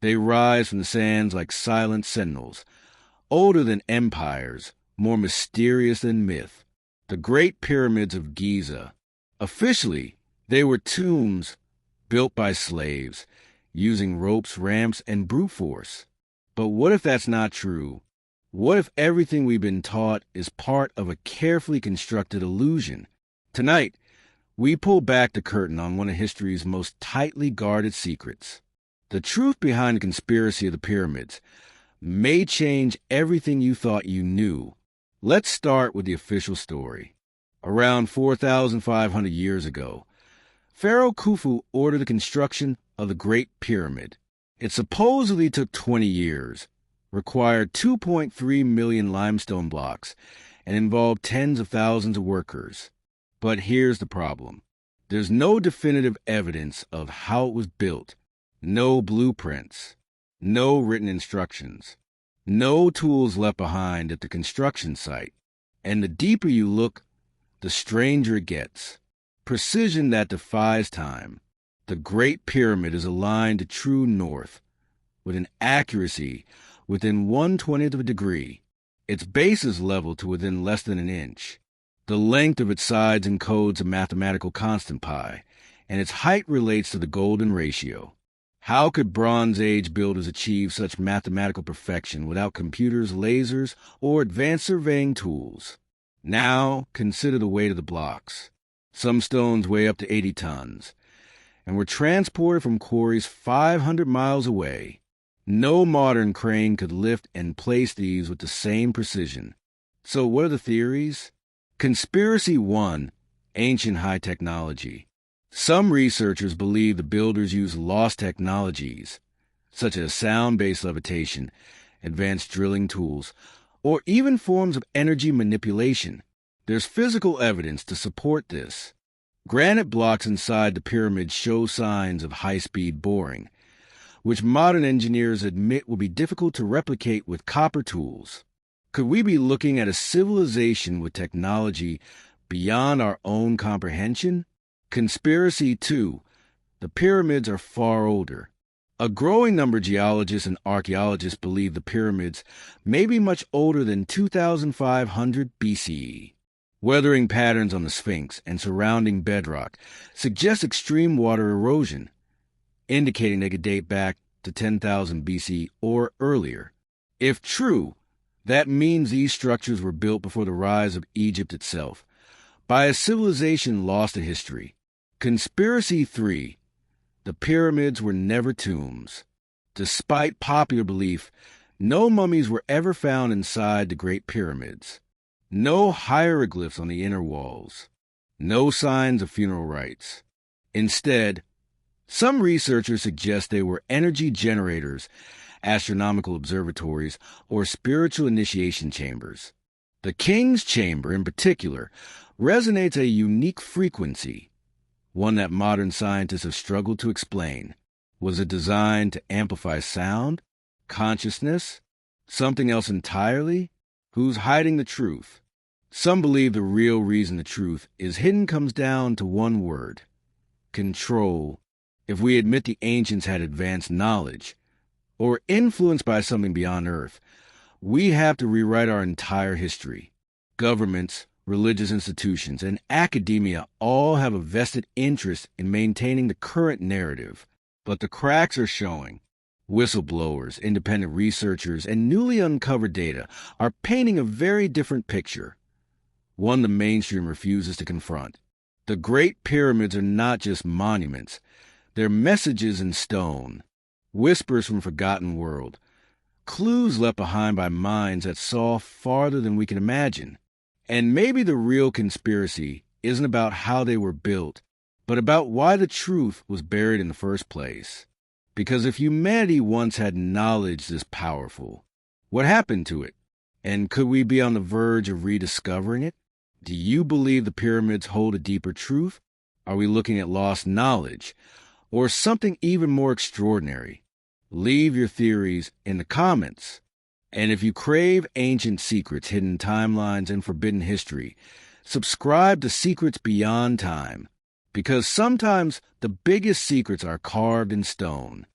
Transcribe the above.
They rise from the sands like silent sentinels, older than empires, more mysterious than myth. The Great Pyramids of Giza. Officially, they were tombs built by slaves, using ropes, ramps, and brute force. But what if that's not true? What if everything we've been taught is part of a carefully constructed illusion? Tonight, we pull back the curtain on one of history's most tightly guarded secrets. The truth behind the conspiracy of the pyramids may change everything you thought you knew. Let's start with the official story. Around 4,500 years ago, Pharaoh Khufu ordered the construction of the Great Pyramid. It supposedly took 20 years, required 2.3 million limestone blocks, and involved tens of thousands of workers. But here's the problem. There's no definitive evidence of how it was built, no blueprints, no written instructions, no tools left behind at the construction site. And the deeper you look, the stranger it gets. Precision that defies time. The Great Pyramid is aligned to true north, with an accuracy within 1/20th of a degree. Its base is leveled to within less than an inch. The length of its sides encodes a mathematical constant pi, and its height relates to the golden ratio. How could Bronze Age builders achieve such mathematical perfection without computers, lasers, or advanced surveying tools? Now, consider the weight of the blocks. Some stones weigh up to 80 tons, and were transported from quarries 500 miles away. No modern crane could lift and place these with the same precision. So what are the theories? Conspiracy 1, ancient high technology. Some researchers believe the builders used lost technologies, such as sound-based levitation, advanced drilling tools, or even forms of energy manipulation. There's physical evidence to support this. Granite blocks inside the pyramid show signs of high-speed boring, which modern engineers admit will be difficult to replicate with copper tools. Could we be looking at a civilization with technology beyond our own comprehension? Conspiracy 2. The pyramids are far older. A growing number of geologists and archaeologists believe the pyramids may be much older than 2,500 BCE. Weathering patterns on the Sphinx and surrounding bedrock suggest extreme water erosion, indicating they could date back to 10,000 BC or earlier. If true, that means these structures were built before the rise of Egypt itself, by a civilization lost to history. Conspiracy 3. The pyramids were never tombs. Despite popular belief, no mummies were ever found inside the Great Pyramids. No hieroglyphs on the inner walls. No signs of funeral rites. Instead, some researchers suggest they were energy generators, astronomical observatories, or spiritual initiation chambers. The King's Chamber, in particular, resonates a unique frequency, one that modern scientists have struggled to explain. Was it designed to amplify sound, consciousness, something else entirely? Who's hiding the truth? Some believe the real reason the truth is hidden comes down to one word: control. If we admit the ancients had advanced knowledge, or influenced by something beyond Earth, we have to rewrite our entire history. Governments, religious institutions, and academia all have a vested interest in maintaining the current narrative. But the cracks are showing. Whistleblowers, independent researchers, and newly uncovered data are painting a very different picture, one the mainstream refuses to confront. The Great Pyramids are not just monuments. They're messages in stone, whispers from forgotten world, clues left behind by minds that saw farther than we can imagine. And maybe the real conspiracy isn't about how they were built, but about why the truth was buried in the first place. Because if humanity once had knowledge this powerful, what happened to it? And could we be on the verge of rediscovering it? Do you believe the pyramids hold a deeper truth? Are we looking at lost knowledge, or something even more extraordinary? Leave your theories in the comments. And if you crave ancient secrets, hidden timelines, and forbidden history, subscribe to Secrets Beyond Time, because sometimes the biggest secrets are carved in stone.